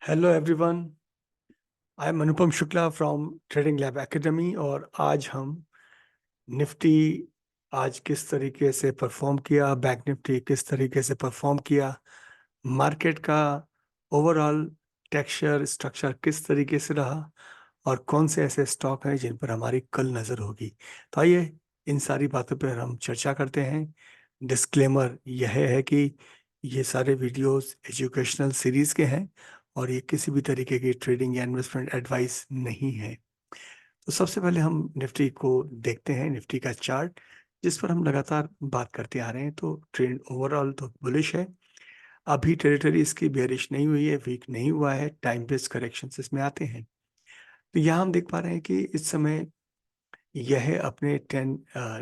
Hello everyone, I am Anupam Shukla from trading lab academy. और आज हम निफ्टी आज किस तरीके से परफॉर्म किया, बैंक निफ्टी किस तरीके से परफॉर्म किया, मार्केट का ओवरऑल टेक्सचर स्ट्रक्चर किस तरीके से रहा और कौन से ऐसे स्टॉक हैं जिन पर हमारी कल नज़र होगी। तो आइए इन सारी बातों पर हम चर्चा करते हैं। डिस्क्लेमर यह है कि ये सारे वीडियोस एजुकेशनल सीरीज के हैं और ये किसी भी तरीके की ट्रेडिंग या इन्वेस्टमेंट एडवाइस नहीं है। तो सबसे पहले हम निफ्टी को देखते हैं, निफ्टी का चार्ट जिस पर हम लगातार बात करते आ रहे हैं। तो ट्रेंड ओवरऑल तो बुलिश है। अभी टेरिटरी इसकी बेयरिश नहीं हुई है, वीक नहीं हुआ है, टाइम बेस्ड करेक्शंस इसमें आते हैं। तो यहाँ हम देख पा रहे हैं कि इस समय यह अपने 10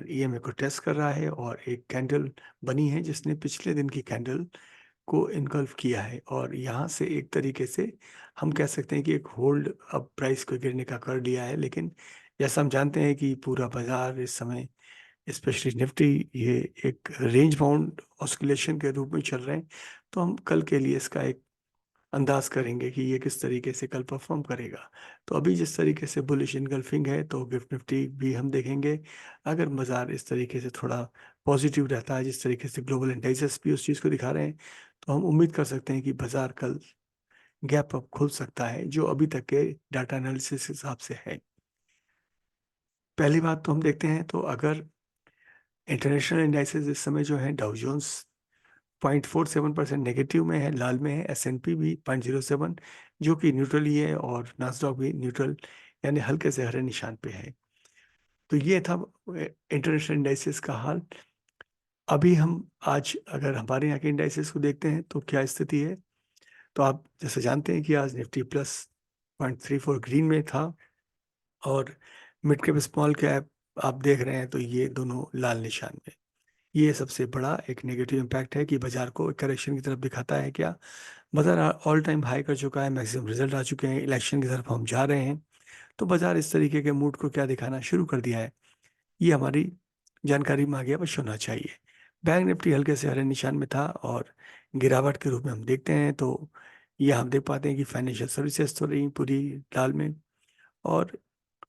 ईएमए को टेस्ट कर रहा है और एक कैंडल बनी है जिसने पिछले दिन की कैंडल को इनगल्फ किया है। और यहाँ से एक तरीके से हम कह सकते हैं कि एक होल्ड अब प्राइस को गिरने का कर लिया है। लेकिन जैसा हम जानते हैं कि पूरा बाजार इस समय स्पेशली निफ्टी ये एक रेंज बाउंड ऑस्किलेशन के रूप में चल रहे हैं। तो हम कल के लिए इसका एक अंदाज करेंगे कि ये किस तरीके से कल परफॉर्म करेगा। तो अभी जिस तरीके से बुलिश इनगल्फिंग है तो गिफ्ट निफ्टी भी हम देखेंगे। अगर बाजार इस तरीके से थोड़ा पॉजिटिव रहता है, जिस तरीके से ग्लोबल इंडाइसेस भी उस चीज़ को दिखा रहे हैं, तो हम उम्मीद कर सकते हैं कि बाजार कल गैप अप खुल सकता है, जो अभी तक के डाटा एनालिसिस के हिसाब से है। पहली बात तो हम देखते हैं, तो अगर इंटरनेशनल इंडाइसेस इस समय जो है, डाउ जोन्स 0.47% नेगेटिव में है, लाल में है। S&P भी 0.07 जो कि न्यूट्रल ही है, और नास्डॉक भी न्यूट्रल यानी हल्के से हरे निशान पे है। तो ये था इंटरनेशनल इंडाइसेस का हाल। अभी हम आज अगर हमारे यहाँ के इंडाइसेस को देखते हैं तो क्या स्थिति है। तो आप जैसे जानते हैं कि आज निफ्टी प्लस 0.34 ग्रीन में था, और मिड कैप स्मॉल कैप आप देख रहे हैं तो ये दोनों लाल निशान में। ये सबसे बड़ा एक नेगेटिव इम्पैक्ट है कि बाजार को करेक्शन की तरफ दिखाता है। क्या बाजार ऑल टाइम हाई कर चुका है, मैक्सिमम रिजल्ट आ चुके हैं, इलेक्शन की तरफ हम जा रहे हैं। तो बाजार इस तरीके के मूड को क्या दिखाना शुरू कर दिया है, ये हमारी जानकारी में आगे अवश्य होना चाहिए। बैंक निफ्टी हल्के से हरे निशान में था और गिरावट के रूप में हम देखते हैं तो ये हम देख पाते हैं कि फाइनेंशियल सर्विसेज तो रही पूरी लाल में, और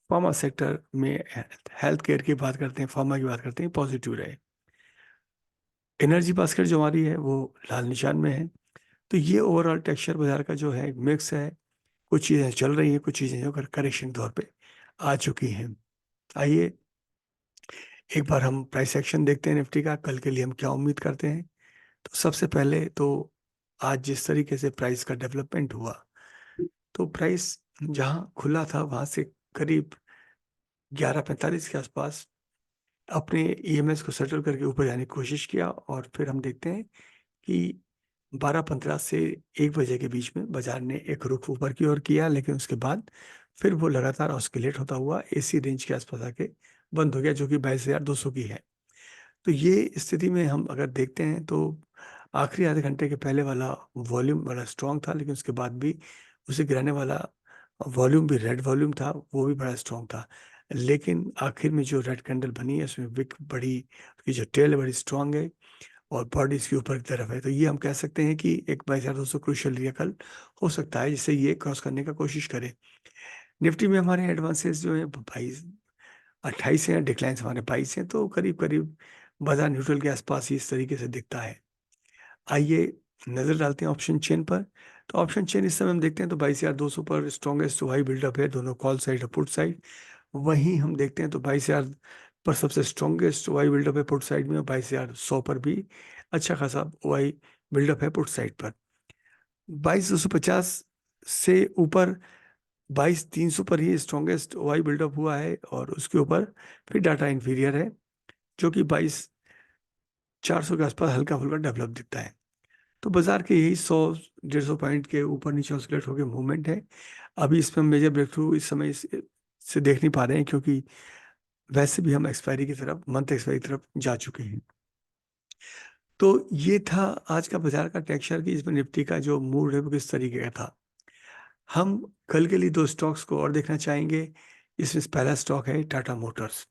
फार्मा सेक्टर में हेल्थ केयर की बात करते हैं, फार्मा की बात करते हैं, पॉजिटिव रहे। एनर्जी बास्केट जो हमारी है वो लाल निशान में है। तो ये ओवरऑल टेक्सचर बाजार का जो है मिक्स है। कुछ चीज़ें चल रही हैं, कुछ चीज़ें जो करेक्शन के तौर पे आ चुकी हैं। आइए एक बार हम प्राइस एक्शन देखते हैं निफ्टी का, कल के लिए हम क्या उम्मीद करते हैं। तो सबसे पहले तो आज जिस तरीके से प्राइस का डेवलपमेंट हुआ, तो प्राइस जहाँ खुला था वहाँ से करीब 11:45 के आसपास अपने ईएमएस को सेटल करके ऊपर जाने की कोशिश किया, और फिर हम देखते हैं कि 12:15 से 1 बजे के बीच में बाजार ने एक रुख ऊपर की ओर किया, लेकिन उसके बाद फिर वो लगातार ऑस्किलेट होता हुआ एसी रेंज के आसपास आके बंद हो गया, जो कि 22,200 की है। तो ये स्थिति में हम अगर देखते हैं तो आखिरी आधे घंटे के पहले वाला वॉल्यूम बड़ा स्ट्रांग था, लेकिन उसके बाद भी उसे गिराने वाला वॉल्यूम भी रेड वॉल्यूम था, वो भी बड़ा स्ट्रांग था। लेकिन आखिर में जो रेड कैंडल बनी है उसमें विक बड़ी, उसकी जो टेल है बड़ी स्ट्रांग है और बॉडी इसकी ऊपर की तरफ है। तो ये हम कह सकते हैं कि एक 22,200 क्रूशियल एरिया कल हो सकता है जिससे ये क्रॉस करने का कोशिश करे। निफ्टी में हमारे एडवांसेस जो है 28 हैं, डिक्लाइन हमारे 22 हैं, तो करीब करीब बाजार न्यूट्रल के आसपास ही इस तरीके से दिखता है। आइए नजर डालते हैं ऑप्शन चेन पर। तो ऑप्शन चेन इस समय हम देखते हैं तो 22,200 पर स्ट्रॉन्गेस्ट वाई बिल्डअप है, दोनों कॉल साइड और पुट साइड। वहीं हम देखते हैं तो 22,000 पर सबसे स्ट्रॉन्गेस्ट वाई बिल्डअप है पुट साइड में, और 22,100 पर भी अच्छा खासा वाई बिल्डअप है पुट साइड पर। 22,250 से ऊपर 22,300 पर ही स्ट्रॉन्गेस्ट वाई बिल्डअप हुआ है, और उसके ऊपर फिर डाटा इंफीरियर है जो कि 22,400 के आसपास हल्का फुल्का डेवलप दिखता है। तो बाजार के यही 100-150 पॉइंट के ऊपर नीचे ऑसिलेट होकर मूवमेंट है। अभी इसमें मेजर ब्रेक थ्रू इस समय से देख नहीं पा रहे हैं, क्योंकि वैसे भी हम एक्सपायरी की तरफ, मंथ एक्सपायरी की तरफ जा चुके हैं। तो ये था आज का बाजार का टेक्सचर की, इसमें निफ्टी का जो मूड है वो किस तरीके का था। हम कल के लिए दो स्टॉक्स को और देखना चाहेंगे। इसमें पहला स्टॉक है टाटा मोटर्स।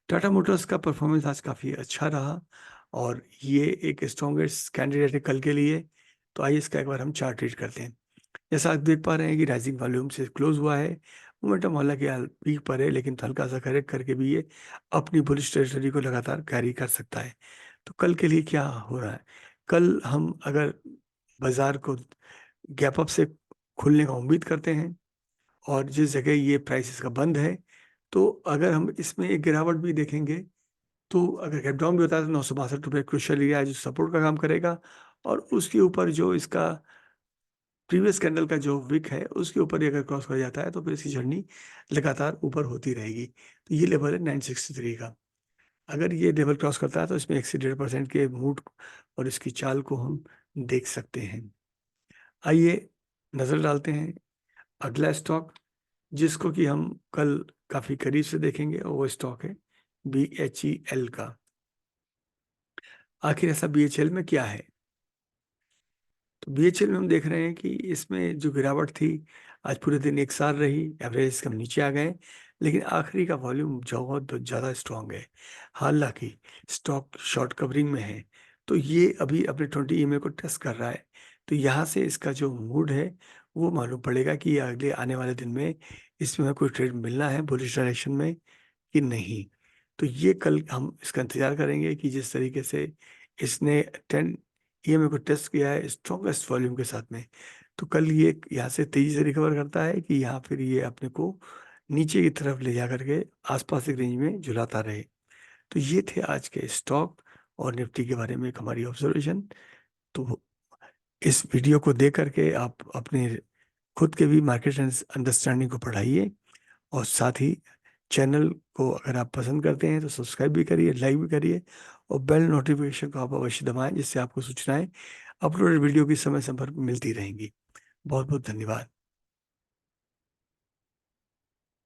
टाटा मोटर्स का परफॉर्मेंस आज काफ़ी अच्छा रहा, और ये एक स्ट्रॉन्गेस्ट कैंडिडेट है कल के लिए। तो आइए इसका एक बार हम चार्ट रीड करते हैं। जैसा आप देख पा रहे हैं कि राइजिंग वॉल्यूम से क्लोज हुआ है, मोमेंटम हालांकि पीक पर है, लेकिन हल्का सा करेक्ट करके भी ये अपनी बुलिश टेरिटरी को लगातार कैरी कर सकता है। तो कल के लिए क्या हो रहा है? कल हम अगर बाजार को गैप अप से खुलने का उम्मीद करते हैं और जिस जगह ये प्राइसेस का बंद है, तो अगर हम इसमें एक गिरावट भी देखेंगे, तो अगर गैप डाउन भी होता है तो 962 रुपये क्रुशियल एरिया है जो सपोर्ट का काम करेगा, और उसके ऊपर जो इसका प्रीवियस कैंडल का जो विक है उसके ऊपर ही अगर क्रॉस कर जाता है तो फिर इसकी जर्नी लगातार ऊपर होती रहेगी। तो ये लेवल है 963 का। अगर ये लेवल क्रॉस करता है तो इसमें 1 से 1.5% के मूड और इसकी चाल को हम देख सकते हैं। आइए नजर डालते हैं अगला स्टॉक, जिसको कि हम कल काफी करीब से देखेंगे, और वो स्टॉक है BHEL का। आखिर ऐसा BHEL में क्या है? तो BHEL में हम देख रहे हैं कि इसमें जो गिरावट थी आज पूरे दिन एक सार रही, एवरेज कम नीचे आ गए, लेकिन आखिरी का वॉल्यूम बहुत ज़्यादा स्ट्रांग है। हालांकि स्टॉक शॉर्ट कवरिंग में है, तो ये अभी अपने 20 EMA को टेस्ट कर रहा है। तो यहाँ से इसका जो मूड है वो मालूम पड़ेगा कि अगले आने वाले दिन में इसमें कोई ट्रेड मिलना है बुलिश डायरेक्शन में कि नहीं। तो ये कल हम इसका इंतजार करेंगे कि जिस तरीके से इसने 10 EMA को टेस्ट किया है स्ट्रॉन्गेस्ट वॉल्यूम के साथ में, तो कल ये यहाँ से तेजी से रिकवर करता है कि यहाँ फिर ये अपने को नीचे की तरफ ले जा करके आसपास एक रेंज में झुलाता रहे। तो ये थे आज के स्टॉक और निफ्टी के बारे में एक हमारी ऑब्जर्वेशन। तो इस वीडियो को देख करके आप अपने खुद के भी मार्केट अंडरस्टैंडिंग को बढ़ाइए, और साथ ही चैनल को अगर आप पसंद करते हैं तो सब्सक्राइब भी करिए, लाइक भी करिए, और बेल नोटिफिकेशन को आप अवश्य दबाएं, जिससे आपको सूचनाएं अपलोडेड वीडियो की समय समय पर मिलती रहेंगी। बहुत बहुत धन्यवाद।